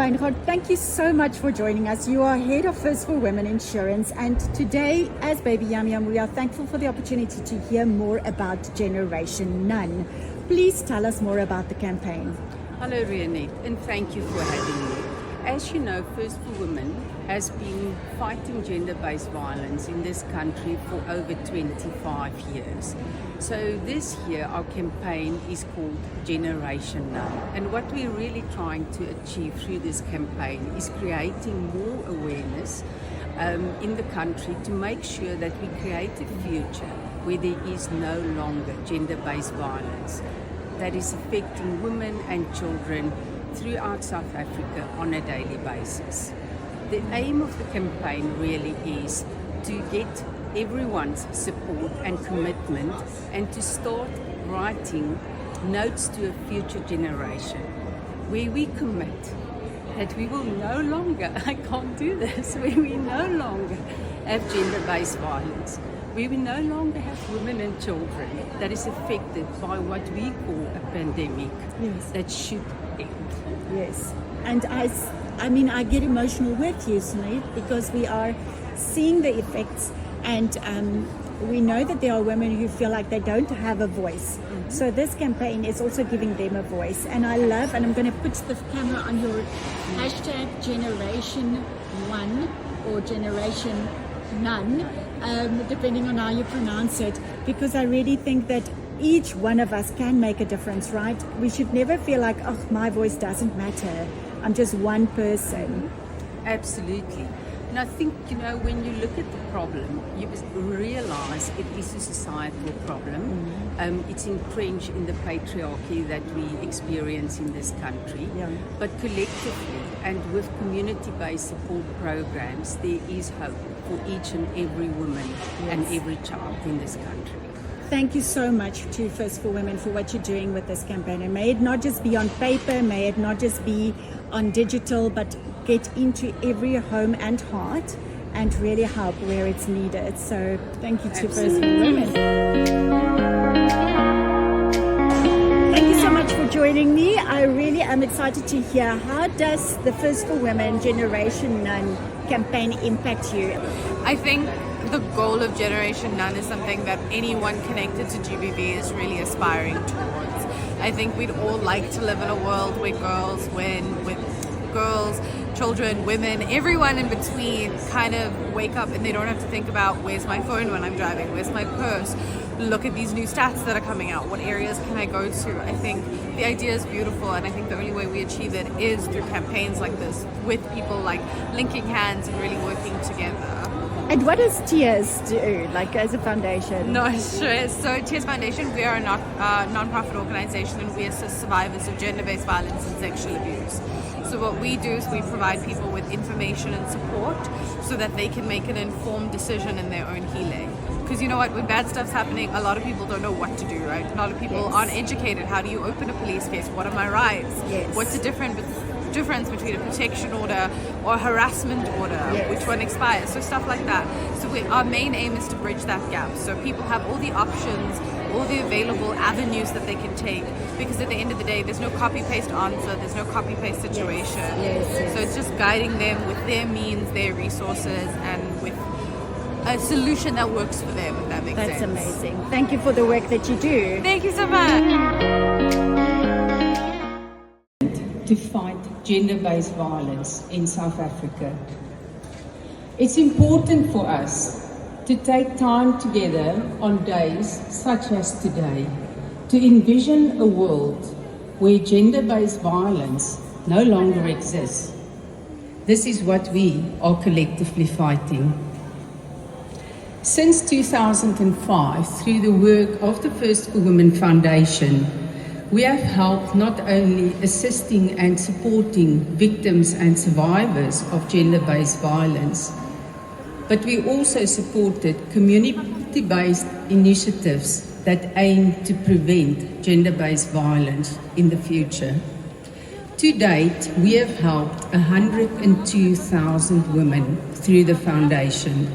Rianette, thank you so much for joining us. You are head of First for Women Insurance, and today, as BabyYumYum, we are thankful for the opportunity to hear more about Generation None. Please tell us more about the campaign. Hello Rianette, and thank you for having me. As you know, First for Women has been fighting gender-based violence in this country for over 25 years. So this year our campaign is called Generation None, and what we're really trying to achieve through this campaign is creating more awareness in the country to make sure that we create a future where there is no longer gender-based violence that is affecting women and children throughout South Africa on a daily basis. The aim of the campaign really is to get everyone's support and commitment and to start writing notes to a future generation where we commit that we will no longer, I can't do this, where we no longer have gender-based violence, where we no longer have women and children that is affected by what we call a pandemic. Yes. That should end. Yes, and I get emotional with you, Sinead, because we are seeing the effects, and we know that there are women who feel like they don't have a voice. Mm-hmm. So this campaign is also giving them a voice, and I love, and I'm going to put the camera on your hashtag Generation One or Generation None, depending on how you pronounce it, because I really think that each one of us can make a difference, right? We should never feel like, oh, my voice doesn't matter. I'm just one person. Absolutely. And I think, when you look at the problem, you realize it is a societal problem. Mm-hmm. It's entrenched in the patriarchy that we experience in this country. Yeah. But collectively and with community-based support programs, there is hope for each and every woman and every child in this country. Thank you so much to First for Women for what you're doing with this campaign. And may it not just be on paper, may it not just be on digital, but get into every home and heart and really help where it's needed. So thank you to First for Women. Thank you so much for joining me. I really am excited to hear, how does the First for Women Generation None campaign impact you? I think the goal of Generation None is something that anyone connected to GBV is really aspiring towards. I think we'd all like to live in a world where girls win, with girls, children, women, everyone in between kind of wake up and they don't have to think about where's my phone when I'm driving, where's my purse, look at these new stats that are coming out, what areas can I go to. I think the idea is beautiful, and I think the only way we achieve it is through campaigns like this, with people like linking hands and really working together. And what does Tears do, like as a foundation? No, sure. So Tears Foundation, we are a non-profit organization, and we assist survivors of gender-based violence and sexual abuse. So what we do is we provide people with information and support so that they can make an informed decision in their own healing. Because you know what, when bad stuff's happening, a lot of people don't know what to do, right? A lot of people aren't educated. How do you open a police case? What are my rights? Yes. What's the difference between a protection order or a harassment order? Yes. Which one expires? So stuff like that. So our main aim is to bridge that gap, so people have all the options, all the available avenues that they can take, because at the end of the day there's no copy-paste answer, there's no copy-paste situation. Yes. So it's just guiding them with their means, their resources, and with a solution that works for them, if that makes sense. That's amazing. Thank you for the work that you do. Thank you so much. To fight gender-based violence in South Africa. It's important for us to take time together on days such as today to envision a world where gender-based violence no longer exists. This is what we are collectively fighting. Since 2005, through the work of the First for Women Foundation, we have helped not only assisting and supporting victims and survivors of gender-based violence, but we also supported community-based initiatives that aim to prevent gender-based violence in the future. To date, we have helped 102,000 women through the foundation.